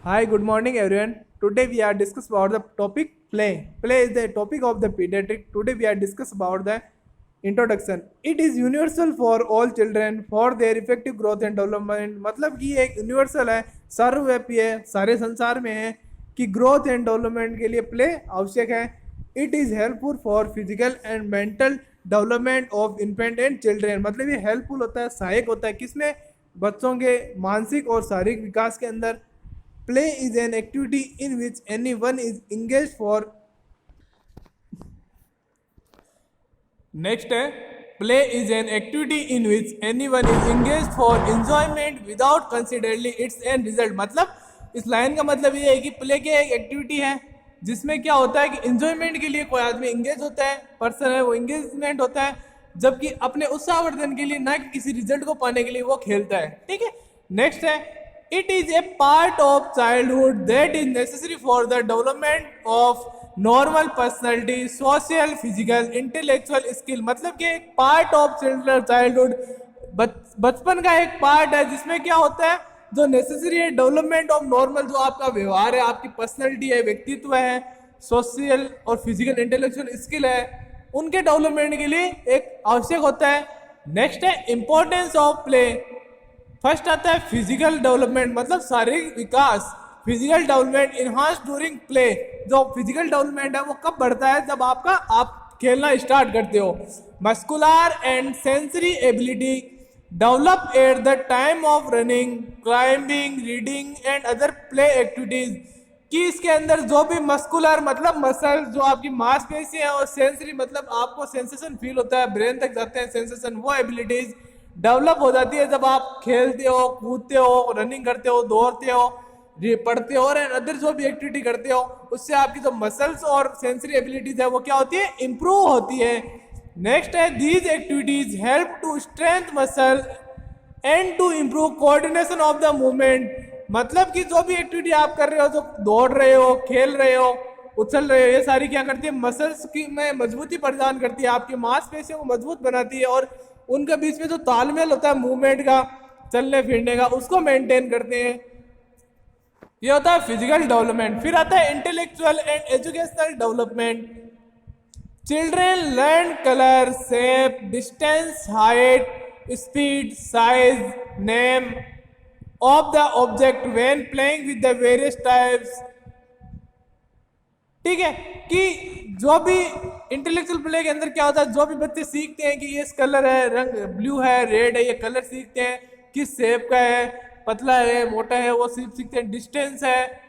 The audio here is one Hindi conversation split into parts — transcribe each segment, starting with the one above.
Hi, good morning everyone. Today we are discuss about the topic play. Play is the topic of the pediatric. Today we are discuss about the introduction. It is universal for all children for their effective growth and development. मतलब कि ये एक यूनिवर्सल है, सर्वव्यापी है, सारे संसार में है कि ग्रोथ एंड डेवलपमेंट के लिए प्ले आवश्यक है. It is helpful for physical and mental development of infant and children. मतलब ये हेल्पफुल होता है, सहायक होता है किसमें, बच्चों के मानसिक और शारीरिक विकास के अंदर. Play is an activity in which anyone is engaged for. Next है, play is an activity in which anyone is engaged for enjoyment without considering its end result. मतलब इस लाइन का मतलब ये है कि प्ले की एक एक्टिविटी है जिसमें क्या होता है कि एंजॉयमेंट के लिए कोई आदमी एंगेज होता है, पर्सन है वो एंगेजमेंट होता है, जबकि अपने उत्साहवर्धन के लिए ना कि किसी रिजल्ट को पाने के लिए वो खेलता है. ठीक है. नेक्स्ट है, it is a part of childhood that is necessary for the development of normal personality, social, physical, intellectual skill. मतलब कि एक पार्ट ऑफ चाइल्डहुड, बचपन का एक पार्ट है जिसमें क्या होता है, जो नेसेसरी है डेवलपमेंट ऑफ नॉर्मल, जो आपका व्यवहार है, आपकी पर्सनैलिटी है, व्यक्तित्व है, सोशल और फिजिकल इंटेलेक्चुअल स्किल है, उनके डेवलपमेंट के लिए एक आवश्यक होता है. नेक्स्ट है इंपॉर्टेंस ऑफ प्ले. फर्स्ट आता है फिजिकल डेवलपमेंट, मतलब शारीरिक विकास. Physical development enhance during play. जो फिजिकल डेवलपमेंट है वो कब बढ़ता है, जब आप खेलना स्टार्ट करते हो. Muscular and sensory ability develop at the time of running, climbing, reading and other play activities. कि इसके अंदर जो भी मस्कुलर मतलब मसल, जो आपकी मांसपेशी है, और सेंसरी मतलब आपको सेंसेशन फील होता है, ब्रेन तक जाते हैं सेंसेशन, वो एबिलिटीज डेवलप हो जाती है जब आप खेलते हो, कूदते हो, रनिंग करते हो, दौड़ते हो, पढ़ते हो और अदर जो भी एक्टिविटी करते हो, उससे आपकी जो मसल्स और सेंसरी एबिलिटीज है वो क्या होती है, इंप्रूव होती है. नेक्स्ट है, these activities help to strength muscle and to improve coordination of the movement. मतलब कि जो भी एक्टिविटी आप कर रहे हो, जो दौड़ रहे हो, खेल रहे हो, उछल रहे हो, ये सारी क्या करती है, मसल्स की में मजबूती प्रदान करती है, आपकी मांसपेशियों को मजबूत बनाती है, और उनके बीच में जो तालमेल होता है मूवमेंट का, चलने फिरने का, उसको मेंटेन करते हैं. ये होता है फिजिकल डेवलपमेंट. फिर आता है intellectual and educational development. Children learn colour, shape, distance, height, speed, size, name of the object when playing with the various types. ठीक है, कि जो भी इंटेलेक्चुअल प्ले के अंदर क्या होता है, जो भी बच्चे सीखते हैं कि ये कलर है, रंग ब्लू है, रेड है, ये कलर सीखते हैं, किस शेप का है, पतला है, मोटा है, वो सीखते हैं. डिस्टेंस है,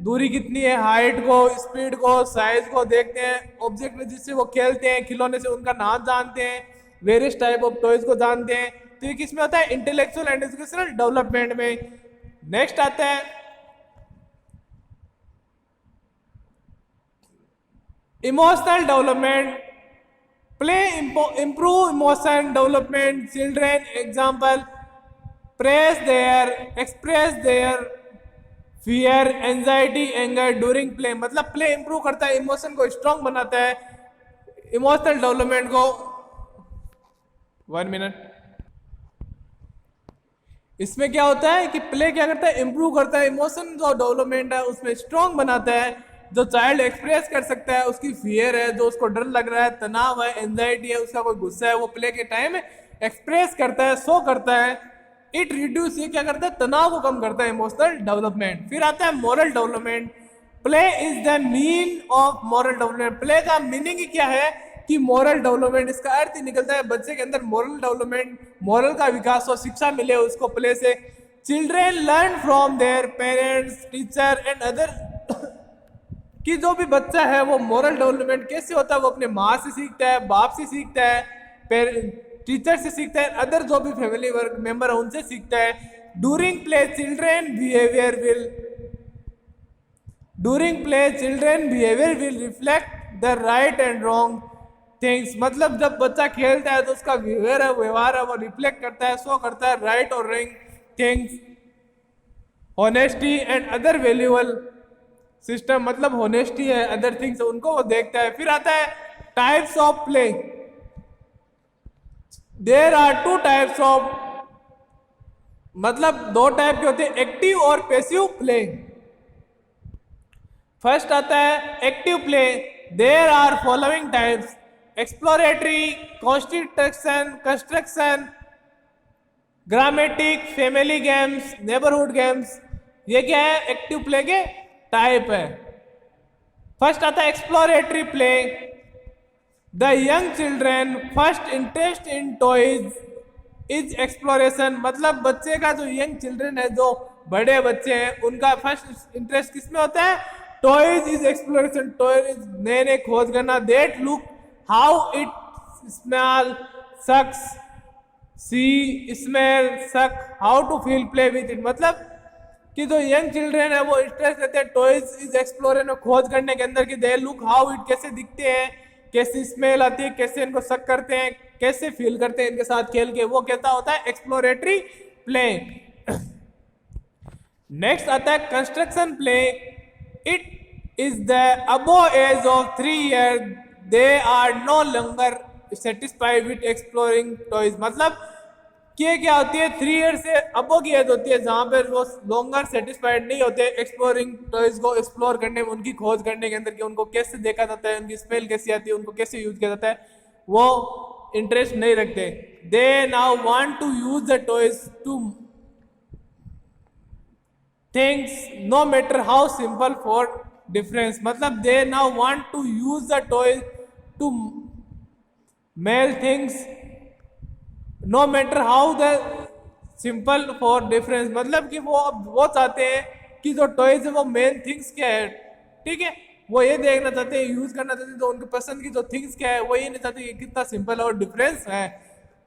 दूरी कितनी है, हाइट को, स्पीड को, साइज को देखते हैं. ऑब्जेक्ट में जिससे वो खेलते हैं, खिलौने से उनका नाम जानते हैं, वेरियस टाइप ऑफ टॉयज को जानते हैं. तो ये किसमें होता है, इंटेलेक्चुअल एंड एजुकेशनल डेवलपमेंट में. नेक्स्ट आता है emotional development. Play improve emotion development. Children example express their fear, anxiety, anger during play. मतलब प्ले इंप्रूव करता है, इमोशन को स्ट्रांग बनाता है, इमोशनल डेवलपमेंट को. 1 मिनट. इसमें क्या होता है कि प्ले क्या करता है, इंप्रूव करता है, इमोशन जो डेवलपमेंट है उसमें स्ट्रांग बनाता है. जो चाइल्ड एक्सप्रेस कर सकता है, उसकी फियर है, जो उसको डर लग रहा है, तनाव है, एंजाइटी है, उसका कोई गुस्सा है, वो प्ले के टाइम एक्सप्रेस करता है, शो करता है. इट रिड्यूस, ये क्या करता है, तनाव को कम करता है, इमोशनल डेवलपमेंट. फिर आता है moral development. Play is the mean of moral development. Play का मीनिंग ही क्या है कि मॉरल डेवलपमेंट. इसका अर्थ ही निकलता है बच्चे के अंदर मॉरल डेवलपमेंट, मॉरल का विकास और शिक्षा मिले उसको प्ले से. Children learn from their parents, teacher and other. कि जो भी बच्चा है वो मॉरल डेवलपमेंट कैसे होता है, वो अपने माँ से सीखता है, बाप से सीखता है, टीचर से सीखता है, अदर जो भी फैमिली वर्क मेंबर है उनसे सीखता है. During play children behaviour will reflect the right and wrong things. मतलब जब बच्चा खेलता है तो उसका व्यवहार है वो रिफ्लेक्ट करता है, शो करता है राइट और wrong things. Honesty and other valuable system, मतलब होनेस्टी है, अदर थिंग्स, उनको वो देखता है. फिर आता है types of play. There are 2 types of, मतलब 2 टाइप के होते हैं, एक्टिव और पैसिव प्ले. फर्स्ट आता है active play, there are following types, exploratory, construction, dramatic, family games, neighbourhood games. ये क्या है? एक्टिव प्ले के टाइप है। फर्स्ट आता है exploratory play, the young children first interest in toys is exploration. मतलब बच्चे का जो यंग चिल्ड्रेन है, जो बड़े बच्चे हैं, उनका फर्स्ट इंटरेस्ट किसमें होता है? टॉयज इज एक्सप्लोरेशन, टॉयज नए नए खोज करना। That look how it smell sucks, see smell suck, how to feel play with it. मतलब कि जो यंग चिल्ड्रेन है वो इंटरेस्ट लेते हैं टॉयज इज एक्सप्लोरेशन, खोज करने के अंदर कि दे लुक हाउ इट, कैसे दिखते हैं, कैसी स्मेल आती है, कैसे इनको सक करते हैं, कैसे फील करते हैं इनके साथ खेल के, वो कहता होता है एक्सप्लोरेटरी प्ले। नेक्स्ट आता है construction play, it is the above age of 3 years they are no longer satisfied with exploring toys. मतलब कि क्या होती है? 3 years से अबव की एज होती है जहां पर वो लॉन्गर सेटिस्फाइड नहीं होते एक्सप्लोरिंग टॉयज को एक्सप्लोर करने में, उनकी खोज करने के अंदर कि उनको कैसे देखा जाता है, उनकी स्मेल कैसी आती है, उनको कैसे यूज किया जाता है, वो इंटरेस्ट नहीं रखते। They now want to use the toys to things no matter how simple for difference. मतलब they now want to use the toys to male things no matter how the simple for difference. मतलब कि वो चाहते हैं कि जो टॉयज है वो मेन थिंग्स क्या है, ठीक है, वो ये देखना चाहते हैं, यूज करना चाहते हैं, तो उनके पसंद की जो थिंग्स क्या है वो ये नहीं चाहते कि कितना सिंपल और डिफरेंस है।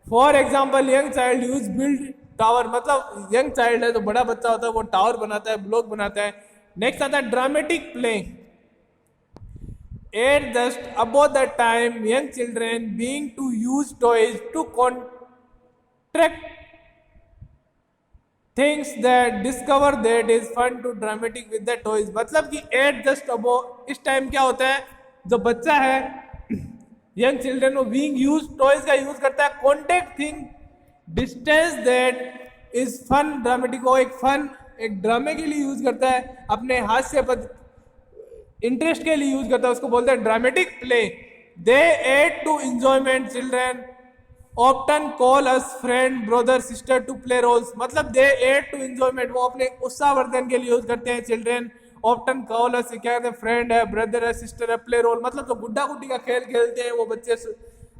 For example young child use build tower. मतलब यंग चाइल्ड है, जो बड़ा बच्चा होता है, वो टावर बनाता है, ब्लॉक बनाता है। नेक्स्ट आता है dramatic play, at just about the time young children being to use toys to contract things that discover that is fun to dramatic with the toys. मतलब कि एट जस्ट अबाउट, इस टाइम क्या होता है, जो बच्चा है यंग चिल्ड्रेन वो बीइंग यूज टॉयज का यूज करता है, contact thing distance that is fun dramatic, वो एक फन एक ड्रामे के लिए यूज करता है, अपने हास्य पर इंटरेस्ट के लिए यूज करता है, उसको बोलते हैं dramatic play. They add to enjoyment children often call us friend brother sister to play roles. मतलब दे एड टू एंजॉयमेंट, वो अपने उत्साहवर्धन के लिए यूज करते हैं। चिल्ड्रेन ऑफ्टन कॉल अस, क्या कहते हैं, फ्रेंड है, ब्रदर है, सिस्टर है, प्ले रोल। मतलब जो गुड्डा गुड्डी का खेल खेलते हैं वो बच्चे,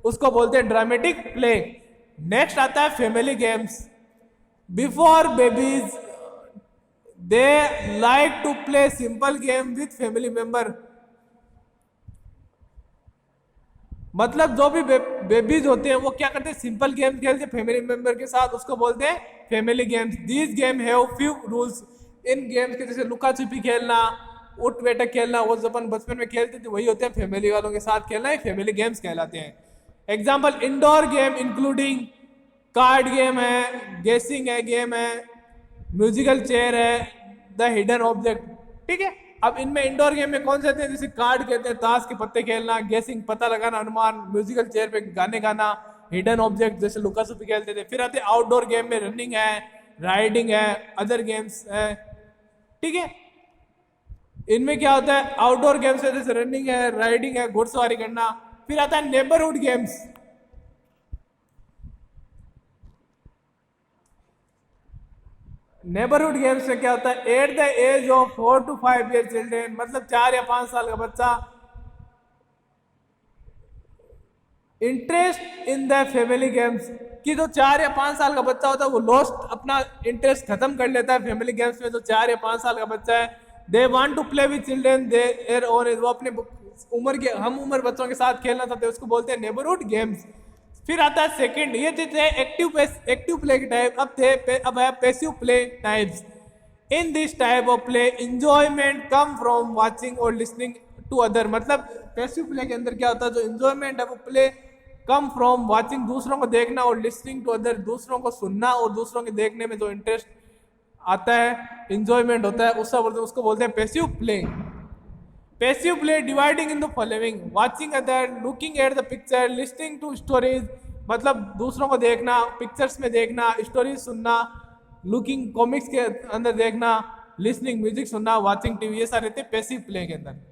उसको बोलते हैं ड्रामेटिक प्ले। नेक्स्ट आता है family games, before babies they like to play simple game with family member. मतलब जो भी बेबीज होते हैं वो क्या करते हैं, सिंपल गेम खेलते हैं फैमिली मेंबर के साथ, उसको बोलते हैं family games. These game have few rules, in games के जैसे लुका छिपी खेलना, उठ बैठक खेलना, वो जो अपन बचपन में खेलते थे वही होते हैं फैमिली वालों के साथ खेलना, ही फैमिली गेम्स कहलाते हैं। Example indoor game including card game है, गेसिंग है गेम है, म्यूजिकल चेयर है, द हिडन ऑब्जेक्ट, ठीक है। अब इनमें इंडोर गेम में कौन से आते हैं, जैसे कार्ड कहते हैं, ताश के पत्ते खेलना, गेसिंग पता लगाना अनुमान, म्यूजिकल चेयर पे गाने गाना, हिडन ऑब्जेक्ट जैसे लुका छुपी खेलते थे। फिर आते हैं आउटडोर गेम में रनिंग है, राइडिंग है, अदर गेम्स है, ठीक है। इनमें क्या होता है, आउटडोर गेम्स है जैसे रनिंग है, राइडिंग है, घुड़सवारी करना। फिर आता है नेबरहुड गेम्स, नेबरहुड गेम्स में क्या होता है, at the age of 4 to 5 year children, मतलब 4 या 5 साल का बच्चा interest in the family games, कि जो 4 या 5 साल का बच्चा होता है वो लॉस्ट अपना इंटरेस्ट खत्म कर लेता है फैमिली गेम्स में। जो 4 या 5 साल का बच्चा है, they want to play with children their own age, वो अपने उम्र के हम उम्र बच्चों के साथ खेलना चाहते हैं, उसको बोलते हैं नेबरहुड गेम्स। फिर आता है सेकंड, ये थे एक्टिव प्ले के टाइप। अब है passive play types. In this type of play enjoyment come from watching और लिसनिंग टू अदर। मतलब पैसिव प्ले के अंदर क्या होता है, जो एंजॉयमेंट है वो प्ले कम फ्रॉम वाचिंग, दूसरों को देखना, और लिसनिंग टू अदर, दूसरों को सुनना और दूसरों के देखने में जो इंटरेस्ट आता है, एंजॉयमेंट होता है, उसको बोलते हैं passive play. Passive play dividing in the following, watching other, looking at the picture, listening to stories, मतलब दूसरों को देखना, पिक्चर्स में देखना, स्टोरीज सुनना, लुकिंग कॉमिक्स के अंदर देखना, लिसनिंग म्यूजिक सुनना, वाचिंग टीवी, ये सारे रहते हैं पैसिव प्ले के अंदर।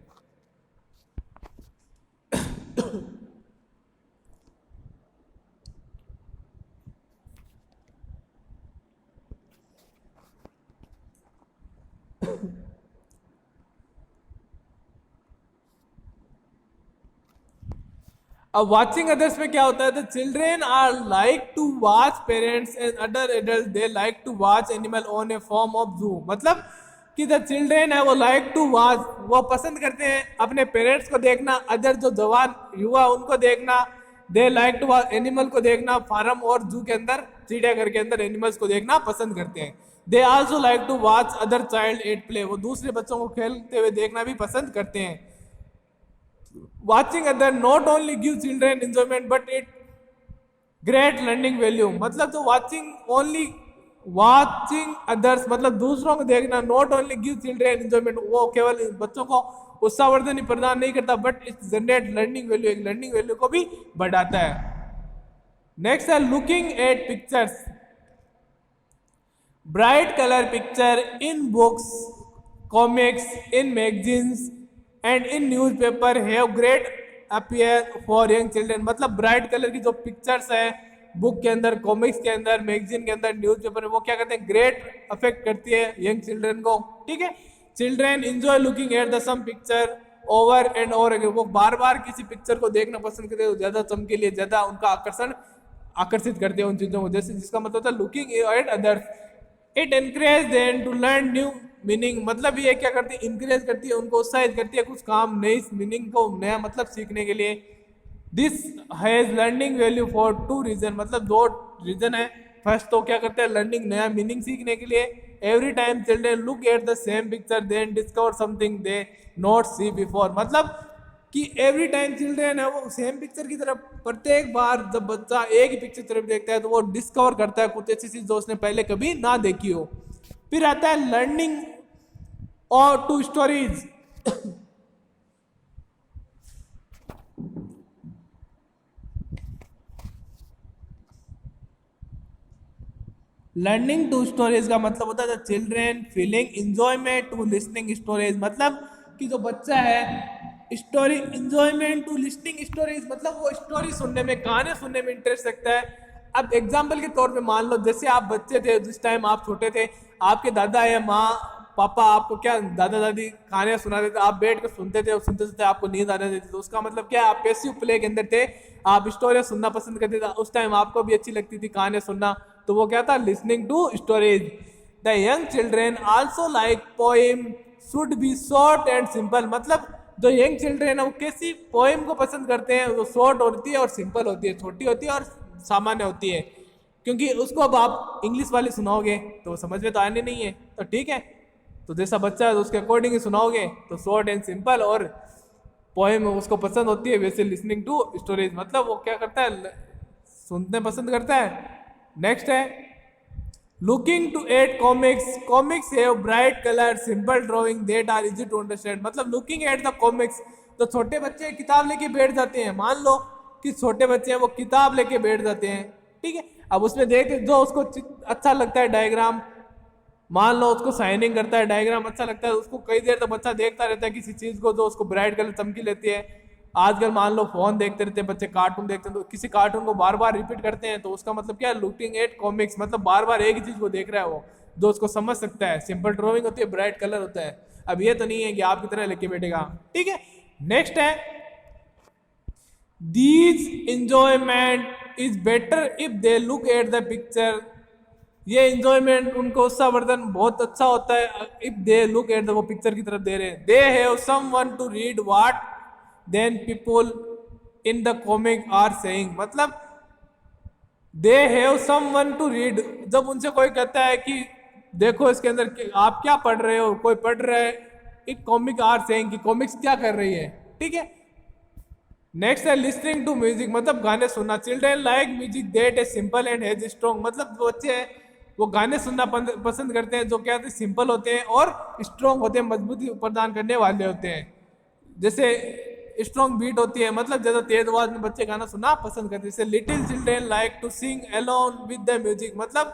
अब वाचिंग अदर्स में क्या होता है, the children are like to watch parents and other adult they like to watch animal on a form of zoo. मतलब कि द चिल्ड्रेन है वो लाइक टू वॉच, वो पसंद करते हैं अपने पेरेंट्स को देखना, अदर जो जवान युवा उनको देखना, they like to watch animal को देखना, फार्म और जू के अंदर चिड़ियाघर के अंदर एनिमल्स को देखना पसंद करते हैं। They also like to watch other child at play, वो दूसरे बच्चों को खेलते हुए देखना भी पसंद करते हैं। Watching other not only gives children enjoyment but it great learning value। मतलब तो watching others मतलब दूसरों को देखना not only gives children enjoyment, वो केवल बच्चों को उत्साहवर्धन ही प्रदान नहीं करता but it generate learning value, एक लर्निंग वैल्यू को भी बढ़ाता है। नेक्स्ट है looking eight pictures, bright colour picture in books, comics, in magazines and in newspaper have great appear for young children. मतलब ब्राइट कलर की जो पिक्चर्स है बुक के अंदर, कॉमिक्स के अंदर, मैगजीन के अंदर, न्यूज़पेपर में, वो क्या करते हैं, ग्रेट अफेक्ट करती है यंग चिल्ड्रन को। ठीक है, children enjoy looking at the same picture over and over again, वो बार बार किसी पिक्चर को देखना पसंद करते हैं, ज्यादा चमकीली, ज्यादा उनका आकर्षित करते हैं उन चीजों को, जैसे जिसका मतलब होता है looking at others. It encourage them to learn new meaning, मतलब ये क्या करती है, इंकरेज करती है, उनको उत्साहित करती है कुछ काम, नई मीनिंग को, नया मतलब सीखने के लिए। This has learning value for two reason, मतलब दो रीजन है। फर्स्ट तो क्या करते हैं, लर्निंग, नया मीनिंग सीखने के लिए। Every time children look at the same picture then discover something they not see before, मतलब कि एवरी टाइम चिल्ड्रन है वो सेम पिक्चर की तरफ, प्रत्येक बार जब बच्चा एक ही पिक्चर तरफ देखता है तो वो डिस्कवर करता है कुछ ऐसी चीज जो उसने पहले कभी ना देखी हो। फिर आता है लर्निंग और to stories. Learning to stories का मतलब होता है children feeling enjoyment to listening stories, मतलब कि जो बच्चा है story enjoyment to listening stories, मतलब वो स्टोरी सुनने में, गाने सुनने में इंटरेस्ट रखता है। अब एग्जाम्पल के तौर पे मान लो, जैसे आप बच्चे थे, जिस टाइम आप छोटे थे, आपके दादा या माँ पापा आपको क्या, दादा दादी कहानियां सुनाते थे, आप बैठ कर सुनते थे और सुनते सुनते आपको नींद आने देती, तो उसका मतलब क्या, आप पैसिव प्ले के अंदर थे, आप स्टोरी सुनना पसंद करते थे, उस टाइम आपको भी अच्छी लगती थी कहानियां सुनना, तो वो क्या था, listening to stories. The young children also like poem should be short and simple, मतलब जो यंग चिल्ड्रेन है वो कैसी पोएम को पसंद करते हैं, वो शॉर्ट होती है और सिंपल होती है, छोटी होती है और सामान्य होती है, क्योंकि उसको अब आप इंग्लिश वाली सुनाओगे तो वो समझ में तो आने नहीं है, तो ठीक है, तो जैसा बच्चा है तो उसके अकॉर्डिंग ही सुनाओगे, तो शॉर्ट एंड सिंपल और पोएम उसको पसंद होती है, वैसे लिसनिंग टू स्टोरीज मतलब वो क्या करता है, सुनने पसंद करता है। नेक्स्ट है looking to at comics, comics have bright colour simple drawing that are easy to understand, मतलब लुकिंग एट द कॉमिक्स, तो छोटे बच्चे किताब लेके बैठ जाते हैं, मान लो कि छोटे बच्चे हैं वो किताब लेके बैठ जाते हैं, ठीक है, अब उसमें देख जो उसको अच्छा लगता है डायग्राम, मान लो उसको साइनिंग करता है, डायग्राम अच्छा लगता है, उसको कई देर तक बच्चा देखता रहता है किसी चीज को जो उसको ब्राइट कलर चमकी लेती है। आजकल मान लो फोन देखते रहते हैं बच्चे, कार्टून देखते हैं, तो किसी कार्टून को बार बार रिपीट करते हैं, तो उसका मतलब क्या है, लुकिंग एट कॉमिक्स, मतलब बार बार एक ही चीज को देख रहा है वो, जो उसको समझ सकता है, सिंपल ड्राइंग होती है, ब्राइट कलर होता है। अब ये तो नहीं है कि आपकी तरह लेके बैठेगा, ठीक है। नेक्स्ट है these enjoyment is better if they look at the picture, ये एंजॉयमेंट उनको उत्साहवर्धन बहुत अच्छा होता है if they look at the, वो पिक्चर की तरफ दे रहे हैं। They have someone to read what then people in the comic are saying, मतलब they have someone to read, जब उनसे कोई कहता है कि देखो इसके अंदर आप क्या पढ़ रहे हो, कोई पढ़ रहा है, एक कॉमिक आर सेइंग कि कॉमिक्स क्या कर रही है, ठीक है। नेक्स्ट है लिसनिंग टू म्यूजिक, मतलब गाने सुनना। Children like music that is simple and has strong, मतलब बच्चे वो गाने सुनना पसंद करते हैं जो क्या होते हैं, सिंपल होते हैं और स्ट्रॉन्ग होते हैं, मजबूती प्रदान करने वाले होते हैं, जैसे स्ट्रॉन्ग बीट होती है, मतलब ज्यादा तेज आवाज में बच्चे गाना सुनना पसंद करते हैं। जैसे little children like to sing alone with the music, मतलब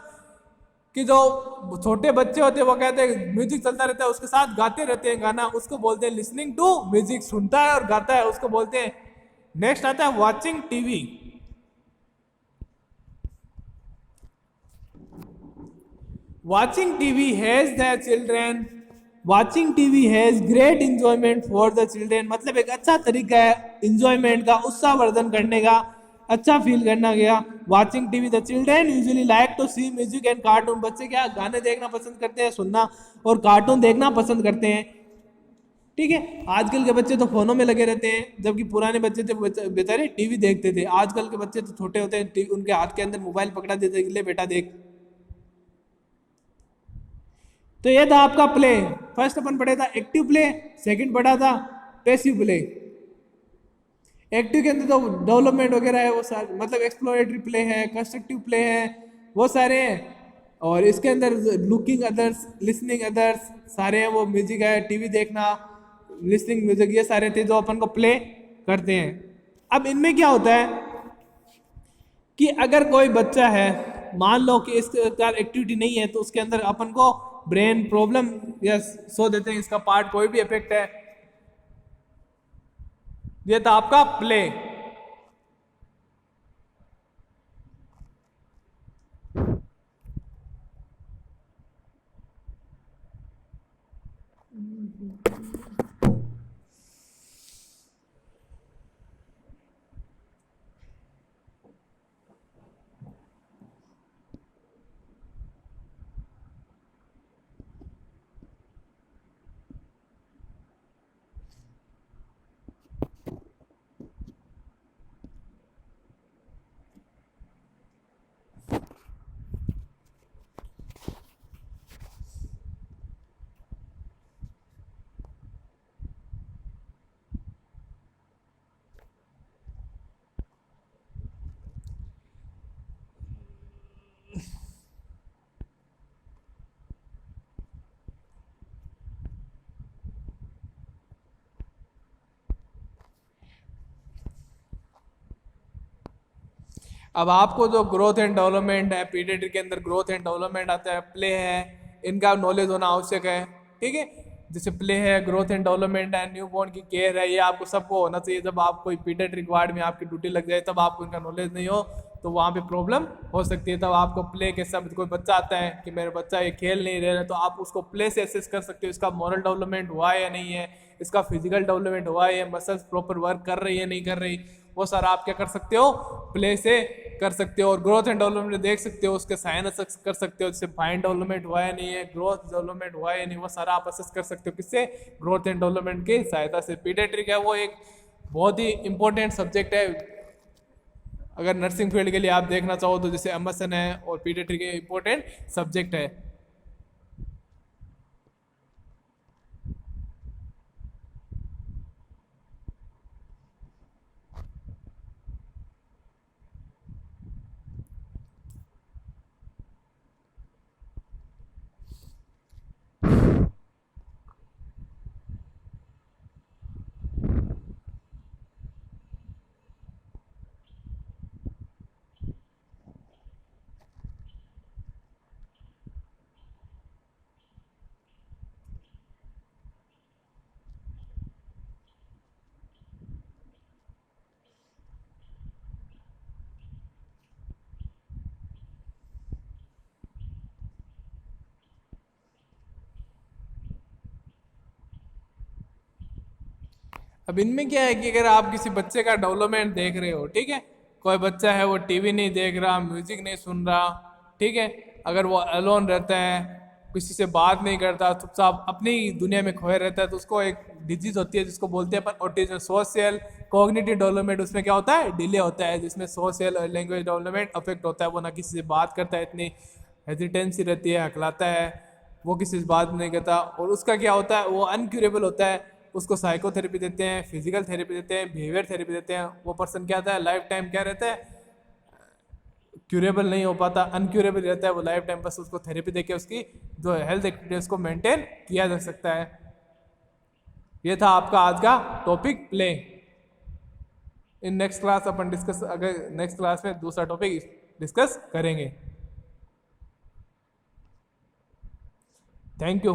कि जो छोटे बच्चे होते हैं वो कहते हैं म्यूजिक चलता रहता है उसके साथ गाते रहते हैं गाना, उसको बोलते हैं लिसनिंग टू म्यूजिक, सुनता है और गाता है, उसको बोलते हैं। नेक्स्ट आता है watching TV. Watching TV has the children. Watching TV has great enjoyment for the children. मतलब एक अच्छा तरीका है enjoyment का, उत्साहवर्धन करने का, अच्छा फील करना गया। Watching TV, the children usually like to see music and cartoon. बच्चे क्या गाने देखना पसंद करते हैं, सुनना और कार्टून देखना पसंद करते हैं। ठीक है, आजकल के बच्चे तो फोनों में लगे रहते हैं, जबकि पुराने बच्चे थे बेचारे टीवी देखते थे। आजकल के बच्चे तो छोटे होते हैं, उनके हाथ के अंदर मोबाइल पकड़ा देते हैं, ले बेटा देख। तो ये था आपका प्ले। फर्स्ट अपन पढ़ा था एक्टिव प्ले, सेकंड पढ़ा था पैसिव प्ले। एक्टिव के अंदर तो डेवलपमेंट वगैरह है वो सारे, मतलब एक्सप्लोरेटरी प्ले है, कंस्ट्रक्टिव प्ले है, वो सारे हैं। और इसके अंदर लुकिंग अदर्स, लिसनिंग अदर्स सारे हैं, वो म्यूजिक है, टीवी देखना, लिसनिंग म्यूजिक, ये सारे थे जो अपन को प्ले करते हैं। अब इनमें क्या होता है कि अगर कोई बच्चा है, मान लो कि इस एक्टिविटी नहीं है, तो उसके अंदर अपन को ब्रेन प्रॉब्लम या सो देते हैं, इसका पार्ट कोई भी इफेक्ट है। ये था आपका प्ले। अब आपको जो ग्रोथ एंड डेवलपमेंट है, पीडियाट्रिक के अंदर ग्रोथ एंड डेवलपमेंट आता है, प्ले है, इनका नॉलेज होना आवश्यक है। ठीक है, जैसे प्ले है, ग्रोथ एंड डेवलपमेंट है, न्यू बॉर्न की केयर है, ये आपको सबको होना चाहिए। जब आप कोई पीडियाट्रिक वार्ड में आपकी ड्यूटी लग जाए, तब आपको इनका नॉलेज नहीं हो तो वहाँ पे प्रॉब्लम हो सकती है। तब आपको प्ले के शब्द, कोई बच्चा आता है कि मेरा बच्चा ये खेल नहीं रहा है, तो आप उसको प्ले से असेस कर सकते हो इसका मॉरल डेवलपमेंट हुआ है या नहीं है, इसका फिजिकल डेवलपमेंट हुआ है, मसल्स प्रॉपर वर्क कर रही है नहीं कर रही, वो सारा आप क्या कर सकते हो, प्ले से कर सकते हो। और ग्रोथ एंड डेवलपमेंट देख सकते हो, उसके साइन कर सकते हो, जैसे फाइन डेवलपमेंट हुआ है नहीं है, ग्रोथ डेवलपमेंट हुआ है नहीं, वो सारा आप असेस कर सकते हो किससे, ग्रोथ एंड डेवलपमेंट की सहायता से। पीडियाट्रिक है वो एक बहुत ही इंपॉर्टेंट सब्जेक्ट है। अगर नर्सिंग फील्ड के लिए आप देखना चाहो तो जैसे एमएसएन है और पीडियाट्रिक इंपॉर्टेंट सब्जेक्ट है। अब इनमें क्या है कि अगर आप किसी बच्चे का डेवलपमेंट देख रहे हो, ठीक है, कोई बच्चा है वो टीवी नहीं देख रहा, म्यूजिक नहीं सुन रहा, ठीक है, अगर वो अलोन रहता है, किसी से बात नहीं करता, चुपचाप अपनी दुनिया में खोए रहता है, तो उसको एक डिजीज होती है जिसको बोलते हैं अपन ऑटिज्म, सोशल कॉग्निटिव डेवलपमेंट। उसमें क्या होता है, डिले होता है, जिसमें सोशल और लैंग्वेज डेवलपमेंट अफेक्ट होता है। वो ना किसी से बात करता है, इतनी हेजिटेंसी रहती है, हकलाता है, वो किसी से बात नहीं करता। और उसका क्या होता है, वो अनक्यूरेबल होता है, उसको साइकोथेरेपी देते हैं, फिजिकल थेरेपी देते हैं, बिहेवियर थेरेपी देते हैं। वो पर्सन क्या होता है, लाइफ टाइम क्या रहता है, क्यूरेबल नहीं हो पाता, अनक्यूरेबल रहता है वो लाइफ टाइम। बस उसको थेरेपी देके उसकी जो हेल्थ एक्टिविटीज को मेंटेन किया जा सकता है। ये था आपका आज का topic play. In next class upon discuss, अगर नेक्स्ट क्लास में दूसरा टॉपिक डिस्कस करेंगे। Thank you.